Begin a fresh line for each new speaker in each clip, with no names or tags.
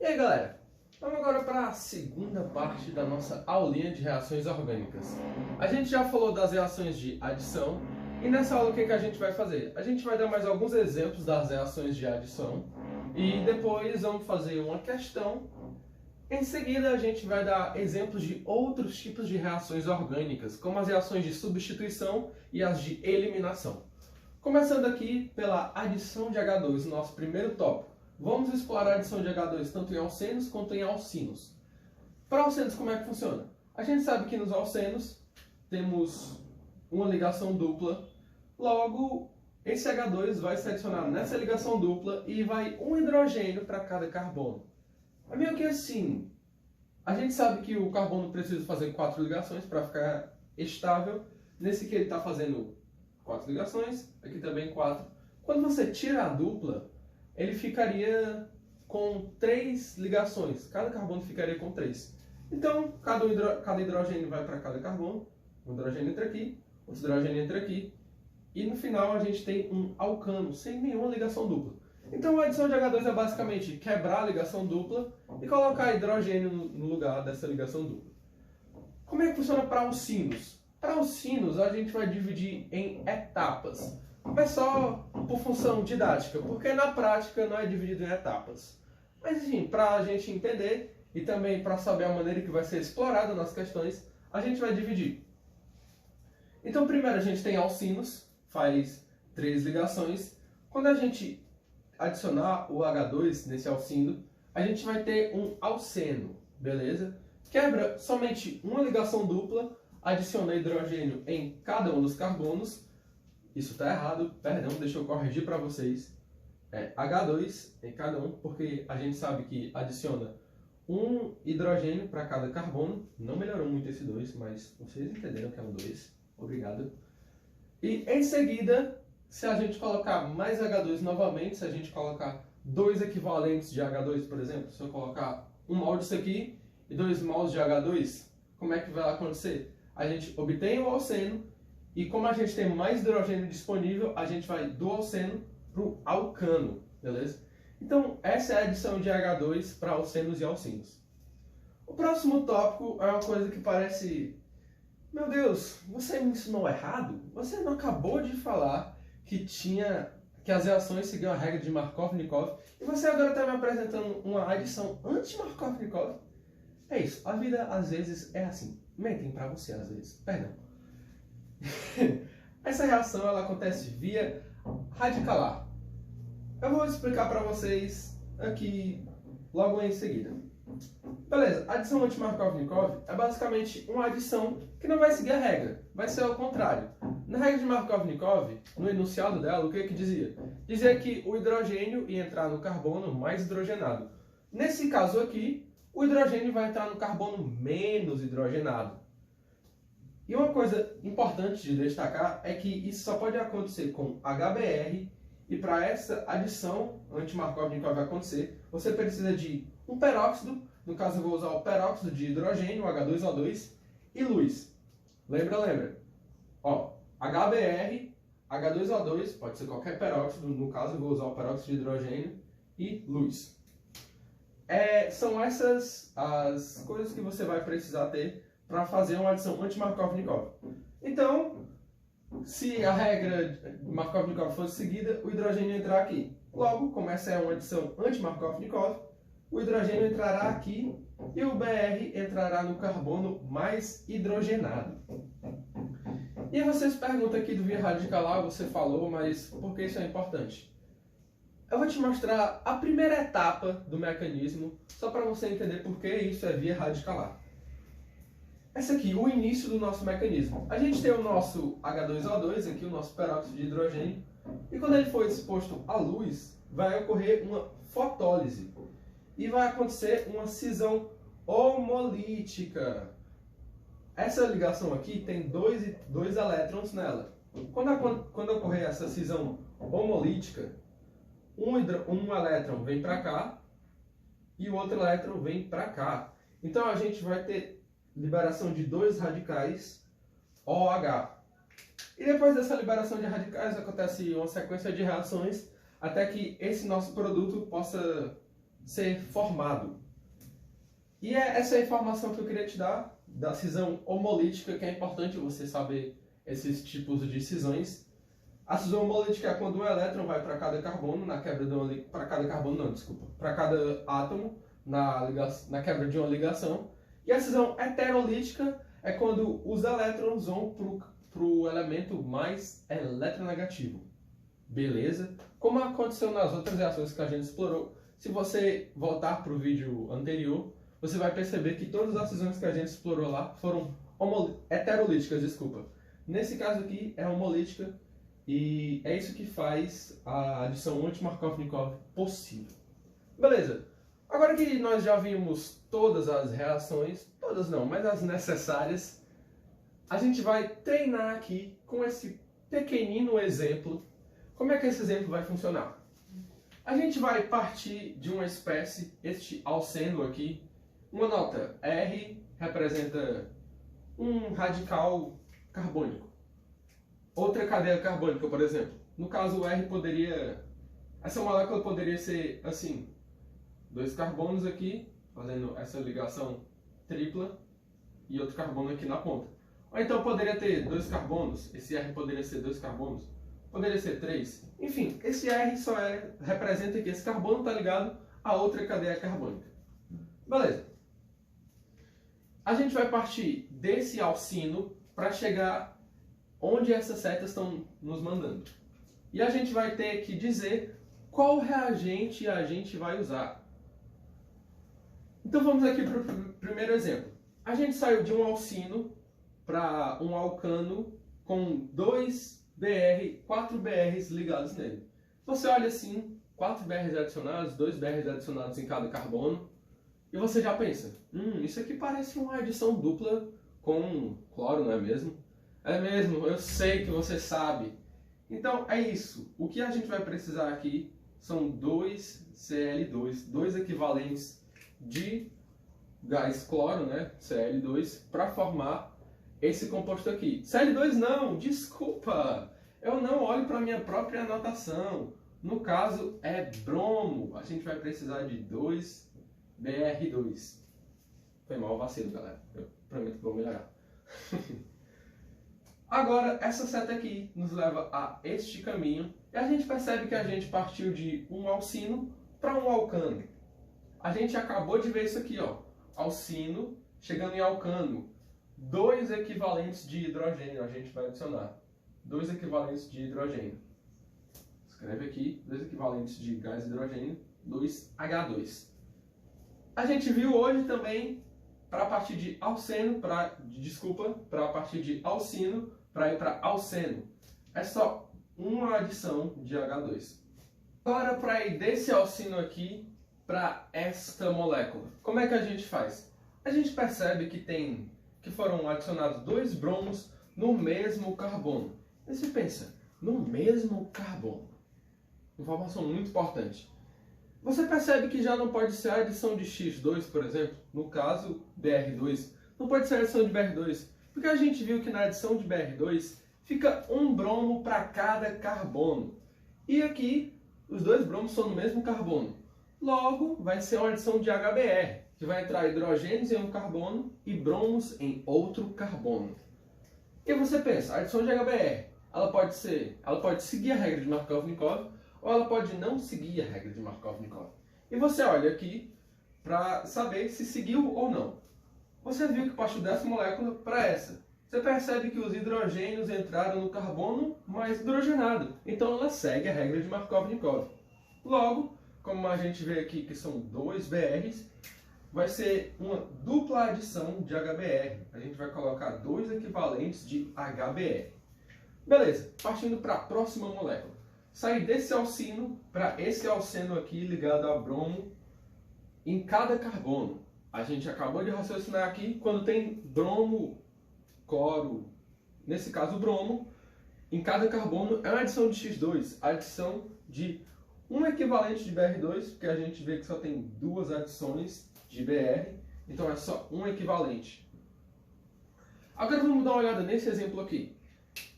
aí galera, vamos agora para a segunda parte da nossa aulinha de reações orgânicas. A gente já falou das reações de adição e nessa aula o que a gente vai fazer? A gente vai dar mais alguns exemplos das reações de adição e depois vamos fazer uma questão. Em seguida a gente vai dar exemplos de outros tipos de reações orgânicas, como as reações de substituição e as de eliminação. Começando aqui pela adição de H2, nosso primeiro tópico. Vamos explorar a adição de H2 tanto em alcenos quanto em alcinos. Para alcenos, como é que funciona? A gente sabe que nos alcenos temos uma ligação dupla, logo esse H2 vai se adicionar nessa ligação dupla e vai um hidrogênio para cada carbono. É meio que assim, a gente sabe que o carbono precisa fazer 4 ligações para ficar estável. Nesse aqui ele está fazendo 4 ligações, aqui também 4. Quando você tira a dupla, ele ficaria com 3 ligações. Cada carbono ficaria com 3. Então, cada hidrogênio vai para cada carbono. Um hidrogênio entra aqui, outro hidrogênio entra aqui. E no final a gente tem um alcano, sem nenhuma ligação dupla. Então a adição de H2 é basicamente quebrar a ligação dupla e colocar hidrogênio no lugar dessa ligação dupla. Como é que funciona para alcinos? Para alcinos a gente vai dividir em etapas. Mas só por função didática, porque na prática não é dividido em etapas. Mas enfim, para a gente entender e também para saber a maneira que vai ser explorada nas questões, a gente vai dividir. Então primeiro a gente tem alcinos, faz 3 ligações. Quando a gente adicionar o H2 nesse alcino, a gente vai ter um alceno, beleza? Quebra somente uma ligação dupla, adiciona hidrogênio em cada um dos carbonos. Isso está errado, perdão, deixa eu corrigir para vocês. É H2 em cada um, porque a gente sabe que adiciona um hidrogênio para cada carbono. Não melhorou muito esse 2, mas vocês entenderam que é um 2. Obrigado. E em seguida, se a gente colocar mais H2 novamente, se a gente colocar 2 equivalentes de H2, por exemplo, se eu colocar 1 mol disso aqui e 2 mols de H2, como é que vai acontecer? A gente obtém o alceno e como a gente tem mais hidrogênio disponível, a gente vai do alceno para o alcano, beleza? Então, essa é a adição de H2 para alcenos e alcinos. O próximo tópico é uma coisa que parece... Meu Deus, você me ensinou errado? Você não acabou de falar que as reações seguiam a regra de Markov-Nikov e você agora está me apresentando uma adição anti-Markov-Nikov? É isso, a vida às vezes é assim. Mentem para você às vezes, perdão. Essa reação ela acontece via radicalar. Eu vou explicar para vocês aqui logo em seguida. Beleza, adição anti-Markov-Nikov é basicamente uma adição que não vai seguir a regra, vai ser ao contrário. Na regra de Markov-Nikov, no enunciado dela, o que dizia? Dizia que o hidrogênio ia entrar no carbono mais hidrogenado. Nesse caso aqui, o hidrogênio vai entrar no carbono menos hidrogenado. E uma coisa importante de destacar é que isso só pode acontecer com HBr, e para essa adição anti-Markov-Nikov acontecer, você precisa de um peróxido, no caso eu vou usar o peróxido de hidrogênio, H2O2, e luz. Lembra? Ó, HBr, H2O2, pode ser qualquer peróxido, no caso eu vou usar o peróxido de hidrogênio, e luz. São essas as coisas que você vai precisar ter para fazer uma adição anti-Markov-Nikov. Então, se a regra de Markov-Nikov fosse seguida, o hidrogênio ia entrar aqui. Logo, como essa é uma adição anti-Markov-Nikov, o hidrogênio entrará aqui e o Br entrará no carbono mais hidrogenado. E você se pergunta aqui do via radicalar, você falou, mas por que isso é importante? Eu vou te mostrar a primeira etapa do mecanismo, só para você entender por que isso é via radicalar. Esse aqui, o início do nosso mecanismo. A gente tem o nosso H2O2, aqui o nosso peróxido de hidrogênio, e quando ele for exposto à luz, vai ocorrer uma fotólise. E vai acontecer uma cisão homolítica. Essa ligação aqui tem dois elétrons nela. Quando ocorrer essa cisão homolítica, um elétron vem para cá e o outro elétron vem para cá. Então a gente vai ter liberação de 2 radicais OH. E depois dessa liberação de radicais acontece uma sequência de reações até que esse nosso produto possa ser formado. E é essa informação que eu queria te dar, da cisão homolítica, que é importante você saber esses tipos de cisões. A cisão homolítica é quando um elétron vai para cada carbono, na quebra de uma para cada carbono não, desculpa, para cada átomo na quebra de uma ligação. E a cisão heterolítica é quando os elétrons vão para o elemento mais eletronegativo. Beleza? Como aconteceu nas outras reações que a gente explorou, se você voltar para o vídeo anterior, você vai perceber que todas as cisões que a gente explorou lá foram heterolíticas, desculpa. Nesse caso aqui é homolítica e é isso que faz a adição Monte-Markov-Nikov possível. Beleza. Agora que nós já vimos todas as reações, todas não, mas as necessárias, a gente vai treinar aqui com esse pequenino exemplo. Como é que esse exemplo vai funcionar? A gente vai partir de uma espécie, este alceno aqui. Uma nota, R representa um radical carbônico. Outra cadeia carbônica, por exemplo. No caso, o R poderia... Essa molécula poderia ser assim. 2 carbonos aqui, fazendo essa ligação tripla, e outro carbono aqui na ponta. Ou então poderia ter 2 carbonos, esse R poderia ser 2 carbonos, poderia ser 3. Enfim, esse R só representa que esse carbono está ligado a outra cadeia carbônica. Beleza. A gente vai partir desse alcino para chegar onde essas setas estão nos mandando. E a gente vai ter que dizer qual reagente a gente vai usar. Então vamos aqui para o primeiro exemplo. A gente saiu de um alcino para um alcano com 4 BRs ligados nele. Você olha assim, 4 BRs adicionados, 2 BRs adicionados em cada carbono, e você já pensa, isso aqui parece uma adição dupla com cloro, não é mesmo? É mesmo, eu sei que você sabe. Então é isso. O que a gente vai precisar aqui são 2 Cl2, 2 equivalentes de gás cloro, né, Cl2, para formar esse composto aqui. Cl2 não, desculpa, eu não olho para a minha própria anotação. No caso é bromo, a gente vai precisar de 2Br2. Foi mal o vacilo, galera, eu prometo que vou melhorar. Agora, essa seta aqui nos leva a este caminho, e a gente percebe que a gente partiu de um alcino para um alcano. A gente acabou de ver isso aqui, ó. Alcino, chegando em alcano. 2 equivalentes de hidrogênio a gente vai adicionar. 2 equivalentes de hidrogênio. Escreve aqui, 2 equivalentes de gás hidrogênio, 2H2. A gente viu hoje também, para partir de alceno, para partir de alcino, para ir para alceno. É só uma adição de H2. Agora, para ir desse alcino aqui para esta molécula, como é que a gente faz? A gente percebe que foram adicionados 2 bromos no mesmo carbono. E você pensa, no mesmo carbono? Informação muito importante. Você percebe que já não pode ser a adição de X2, por exemplo, no caso Br2, não pode ser a adição de Br2, porque a gente viu que na adição de Br2 fica um bromo para cada carbono. E aqui os 2 bromos são no mesmo carbono. Logo, vai ser uma adição de HBr, que vai entrar hidrogênios em um carbono e bromos em outro carbono. E você pensa, a adição de HBr, ela pode seguir a regra de Markov-Nikov, ou ela pode não seguir a regra de Markov-Nikov. E você olha aqui para saber se seguiu ou não. Você viu que partiu dessa molécula para essa. Você percebe que os hidrogênios entraram no carbono mais hidrogenado. Então ela segue a regra de Markov-Nikov. Logo, como a gente vê aqui que são 2 BRs, vai ser uma dupla adição de HBr. A gente vai colocar 2 equivalentes de HBr. Beleza, partindo para a próxima molécula. Sair desse alcino para esse alceno aqui ligado a bromo em cada carbono. A gente acabou de raciocinar aqui, quando tem bromo, cloro, nesse caso bromo, em cada carbono é uma adição de X2, adição de um equivalente de Br2, porque a gente vê que só tem 2 adições de Br, então é só um equivalente. Agora vamos dar uma olhada nesse exemplo aqui.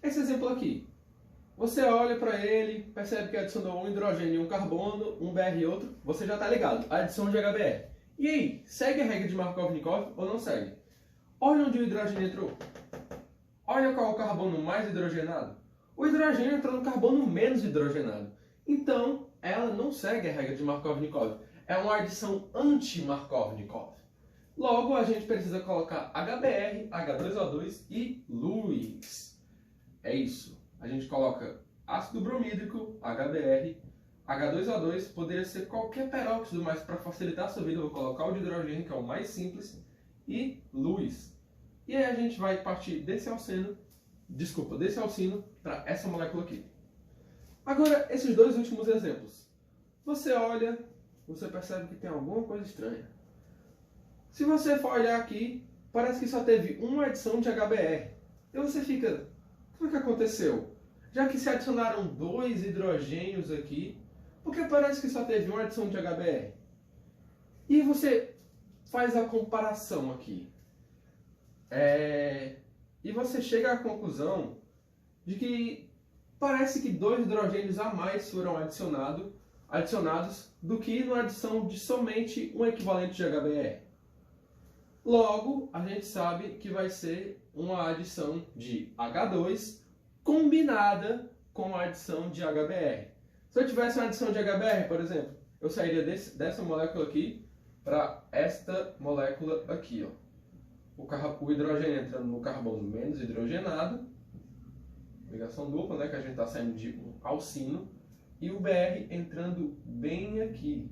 Esse exemplo aqui, Você olha para ele, percebe que adicionou um hidrogênio e um carbono, um Br e outro, você já está ligado, adição de HBr. E aí, segue a regra de Markov-Nikov ou não segue? Olha onde o hidrogênio entrou. Olha qual é o carbono mais hidrogenado. O hidrogênio entrou no carbono menos hidrogenado. Então, ela não segue a regra de Markov-Nikov. É uma adição anti-Markov-Nikov. Logo, a gente precisa colocar HBr, H2O2 e luz. É isso. A gente coloca ácido bromídrico, HBr, H2O2, poderia ser qualquer peróxido, mas para facilitar a sua vida eu vou colocar o de hidrogênio, que é o mais simples, e luz. E aí a gente vai partir desse alcino para essa molécula aqui. Agora, esses dois últimos exemplos. Você olha, você percebe que tem alguma coisa estranha. Se você for olhar aqui, parece que só teve uma adição de HBr. E você fica, o que aconteceu? Já que se adicionaram dois hidrogênios aqui, por que parece que só teve uma adição de HBr? E você faz a comparação aqui. E você chega à conclusão de que parece que dois hidrogênios a mais foram adicionados do que na adição de somente um equivalente de HBr. Logo, a gente sabe que vai ser uma adição de H2 combinada com a adição de HBr. Se eu tivesse uma adição de HBr, por exemplo, eu sairia dessa molécula aqui para esta molécula aqui, ó. O hidrogênio entrando no carbono menos hidrogenado, ligação dupla, né, que a gente está saindo de um alcino, e o Br entrando bem aqui.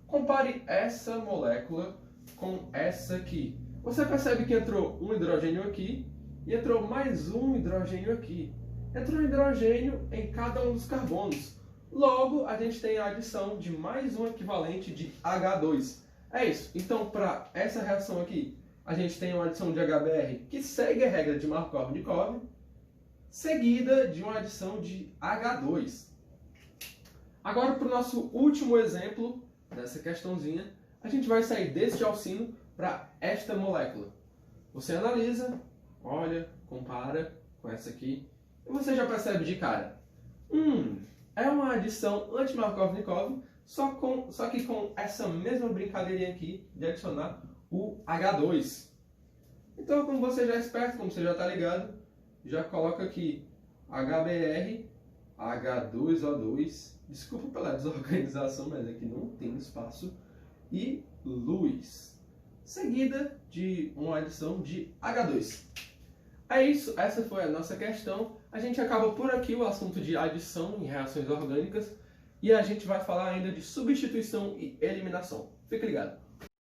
Compare essa molécula com essa aqui. Você percebe que entrou um hidrogênio aqui e entrou mais um hidrogênio aqui. Entrou um hidrogênio em cada um dos carbonos. Logo, a gente tem a adição de mais um equivalente de H2. É isso. Então, para essa reação aqui, a gente tem uma adição de HBr que segue a regra de Markov-Nikov, seguida de uma adição de H2. Agora, para o nosso último exemplo dessa questãozinha, a gente vai sair deste alcino para esta molécula. Você analisa, olha, compara com essa aqui, e você já percebe de cara. É uma adição anti-Markov-Nikov, só que com essa mesma brincadeirinha aqui de adicionar o H2. Então, como você já é esperto, como você já está ligado, já coloca aqui HBr, H2O2, desculpa pela desorganização, mas aqui não tem espaço, e luz, seguida de uma adição de H2. É isso, essa foi a nossa questão. A gente acaba por aqui o assunto de adição em reações orgânicas e a gente vai falar ainda de substituição e eliminação. Fique ligado!